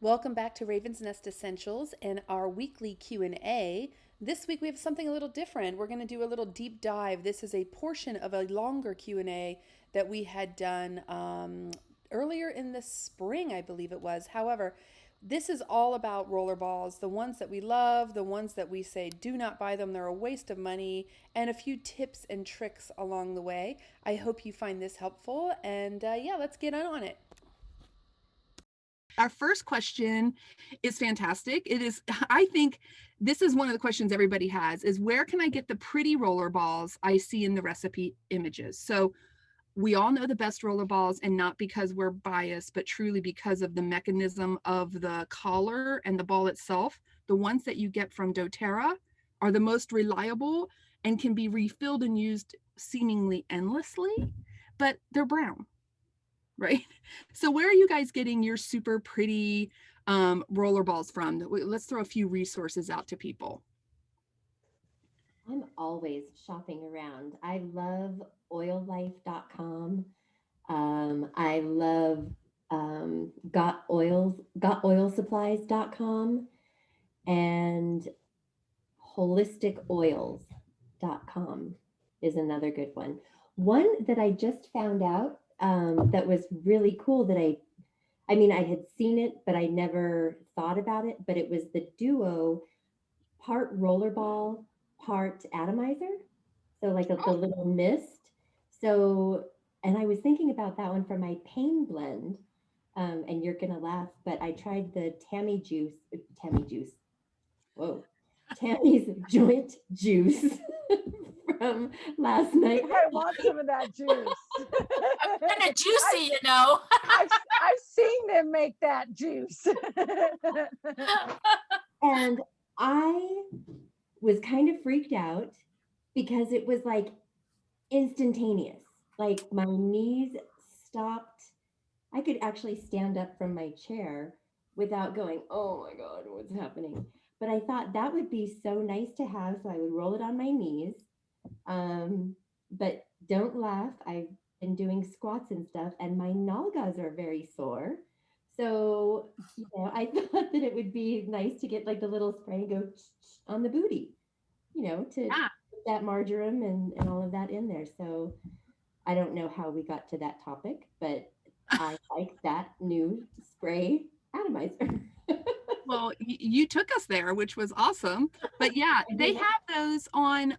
Welcome back to Raven's Nest Essentials and our weekly Q&A. This week we have something a little different. We're going to do a little deep dive. This is a portion of a longer Q&A that we had done earlier in the spring, I believe it was. However, this is all about rollerballs, the ones that we love, the ones that we say do not buy them, they're a waste of money, and a few tips and tricks along the way. I hope you find this helpful, and let's get on it. Our first question is fantastic. I think this is one of the questions everybody has is where can I get the pretty roller balls I see in the recipe images? So we all know the best roller balls, and not because we're biased, but truly because of the mechanism of the collar and the ball itself. The ones that you get from doTERRA are the most reliable and can be refilled and used seemingly endlessly, but they're brown. Right? So where are you guys getting your super pretty roller balls from? Let's throw a few resources out to people. I'm always shopping around. I love oillife.com. I love gotoilsupplies.com and holisticoils.com is another good one. One that I just found out that was really cool that I had seen it, but I never thought about it, but it was the duo part rollerball, part atomizer. So like the little mist. So, and I was thinking about that one for my pain blend. And you're gonna laugh, but I tried the Tammy juice. Whoa, Tammy's joint juice from last night. I want some of that juice. Kind of juicy, you know. I've seen them make that juice. And I was kind of freaked out because it was like instantaneous. Like my knees stopped. I could actually stand up from my chair without going, oh my God, what's happening? But I thought that would be so nice to have. So I would roll it on my knees. But don't laugh. I've been doing squats and stuff, and my nalgas are very sore. So, I thought that it would be nice to get like the little spray and go on the booty, to put that marjoram and all of that in there. So I don't know how we got to that topic, but I like that new spray atomizer. Well, you took us there, which was awesome. But yeah, they have those on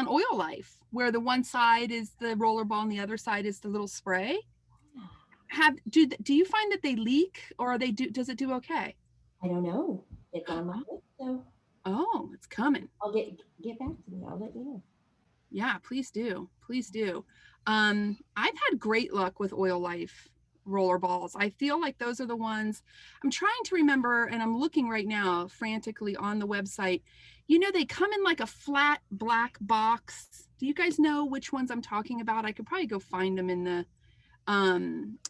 Oil Life, where the one side is the roller ball and the other side is the little spray. Do you find that they leak, or does it do okay? I don't know. It's on my list, so it's coming. I'll get back to me. I'll let you know. Yeah, please do. I've had great luck with Oil Life roller balls. I feel like those are the ones I'm trying to remember, and I'm looking right now frantically on the website. They come in like a flat black box. Do you guys know which ones I'm talking about? I could probably go find them in the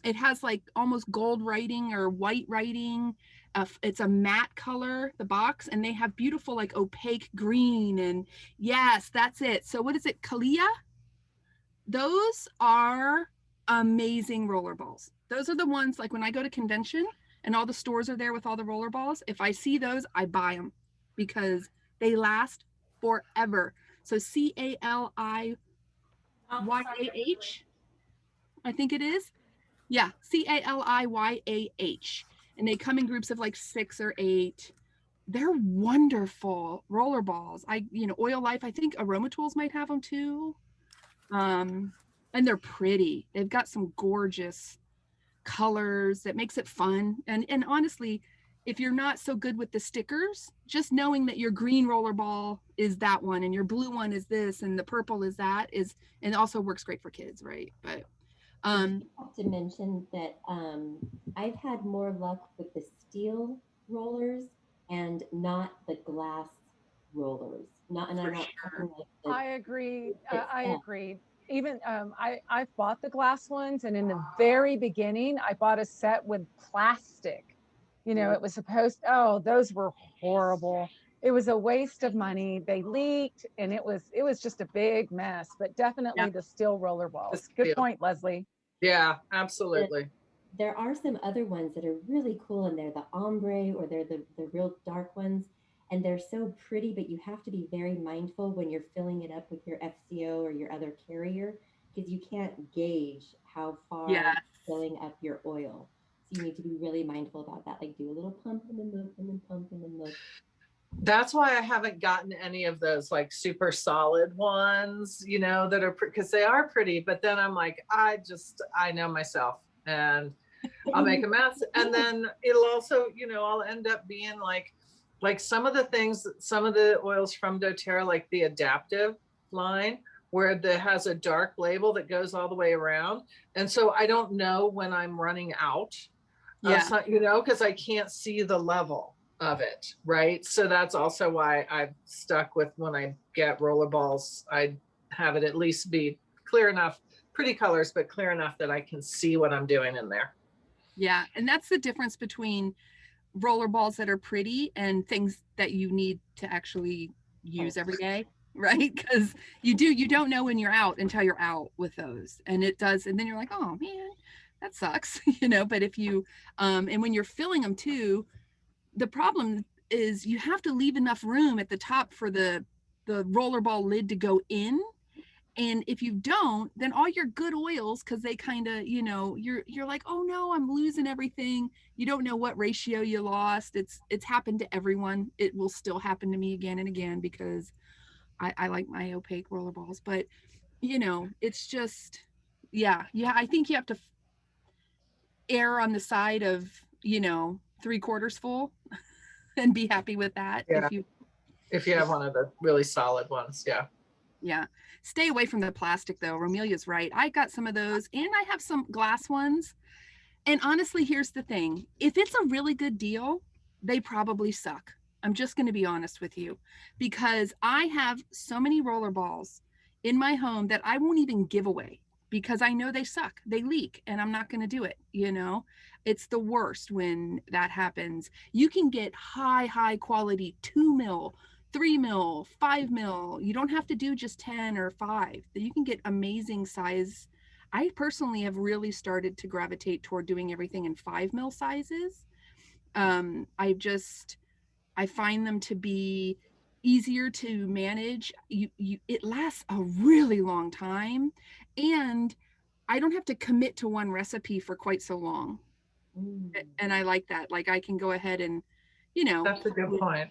it has like almost gold writing or white writing. It's a matte color, the box, and they have beautiful like opaque green, and yes, that's it. So what is it, Kalia? Those are amazing roller balls. Those are the ones like when I go to convention and all the stores are there with all the roller balls. If I see those, I buy them because they last forever. So CALIYAH, I think it is. Yeah, CALIYAH. And they come in groups of like 6 or 8. They're wonderful roller balls. Oil Life, I think Aroma Tools might have them too. And they're pretty. They've got some gorgeous colors that makes it fun. And honestly, if you're not so good with the stickers, just knowing that your green roller ball is that one and your blue one is this and the purple is that and also works great for kids, right? But I have to mention that I've had more luck with the steel rollers and not the glass rollers. I'm not talking like I agree. I agree. Even I've bought the glass ones, and in the very beginning, I bought a set with plastic. It was supposed. Oh, those were horrible. It was a waste of money. They leaked, and it was just a big mess. But definitely the steel roller balls. Good point, Leslie. Yeah, absolutely. there are some other ones that are really cool, and they're the ombre, or they're the real dark ones. And they're so pretty, but you have to be very mindful when you're filling it up with your FCO or your other carrier, because you can't gauge how far Yeah. you're filling up your oil. So you need to be really mindful about that. Like do a little pump and then look, and then pump and then look. That's why I haven't gotten any of those like super solid ones, you know, that are because they are pretty, but then I'm like, I know myself, and I'll make a mess. And then it'll also, you know, I'll end up being like some of the things, some of the oils from doTERRA, like the adaptive line, where it has a dark label that goes all the way around. And so I don't know when I'm running out of Yeah. some, you know, because I can't see the level of it, right? So that's also why I've stuck with, when I get Rollerballs, I have it at least be clear enough, pretty colors, but clear enough that I can see what I'm doing in there. Yeah. And that's the difference between rollerballs that are pretty and things that you need to actually use every day, right? Because you don't know when you're out until you're out with those. And it does, and then you're like, oh man, that sucks, you know. But if you and when you're filling them too, the problem is you have to leave enough room at the top for the rollerball lid to go in. And if you don't, then all your good oils, because they kind of, you know, you're like, oh no, I'm losing everything. You don't know what ratio you lost. It's happened to everyone. It will still happen to me again and again, because I like my opaque rollerballs. But you know, it's just, yeah, I think you have to err on the side of, you know, 3/4 full and be happy with that. Yeah. If you have one of the really solid ones. Yeah. Yeah. Stay away from the plastic though. Romelia's right. I got some of those, and I have some glass ones. And honestly, here's the thing. If it's a really good deal, they probably suck. I'm just going to be honest with you, because I have so many roller balls in my home that I won't even give away, because I know they suck. They leak, and I'm not going to do it, you know. It's the worst when that happens. You can get high quality 2 mil, 3 mil, 5 mil. You don't have to do just 10 or 5. You can get amazing size. I personally have really started to gravitate toward doing everything in 5 mil sizes. I find them to be easier to manage. It lasts a really long time, and I don't have to commit to one recipe for quite so long. And I like that. Like I can go ahead and, you know. That's a good point.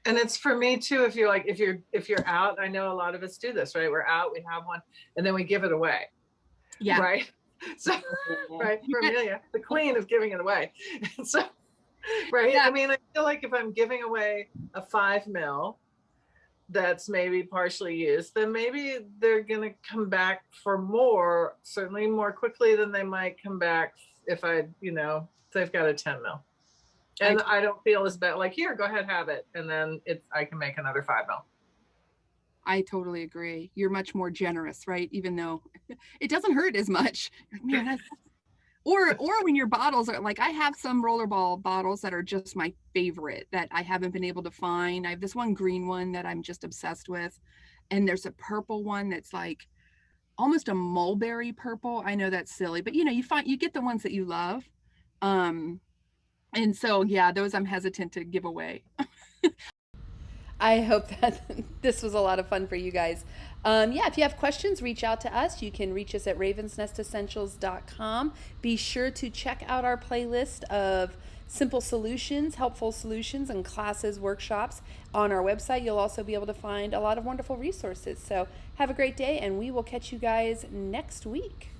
And it's for me too, if you're like, if you're out, I know a lot of us do this, right? We're out, we have one, and then we give it away. Yeah. Right. So, right. For Amelia, the queen of giving it away. So, right. Yeah. I mean, I feel like if I'm giving away a 5 mil that's maybe partially used, then maybe they're going to come back for more, certainly more quickly than they might come back if you know, they've got a 10 mil. And I don't feel as bad, like, here, go ahead, have it. And then I can make another 5 mil. I totally agree. You're much more generous, right? Even though it doesn't hurt as much. Man, or when your bottles are like, I have some rollerball bottles that are just my favorite that I haven't been able to find. I have this one green one that I'm just obsessed with. And there's a purple one that's like almost a mulberry purple. I know that's silly, but you know, you get the ones that you love. And so, yeah, those I'm hesitant to give away. I hope that this was a lot of fun for you guys. Yeah, if you have questions, reach out to us. You can reach us at ravensnestessentials.com. Be sure to check out our playlist of simple solutions, helpful solutions, and classes, workshops on our website. You'll also be able to find a lot of wonderful resources. So have a great day, and we will catch you guys next week.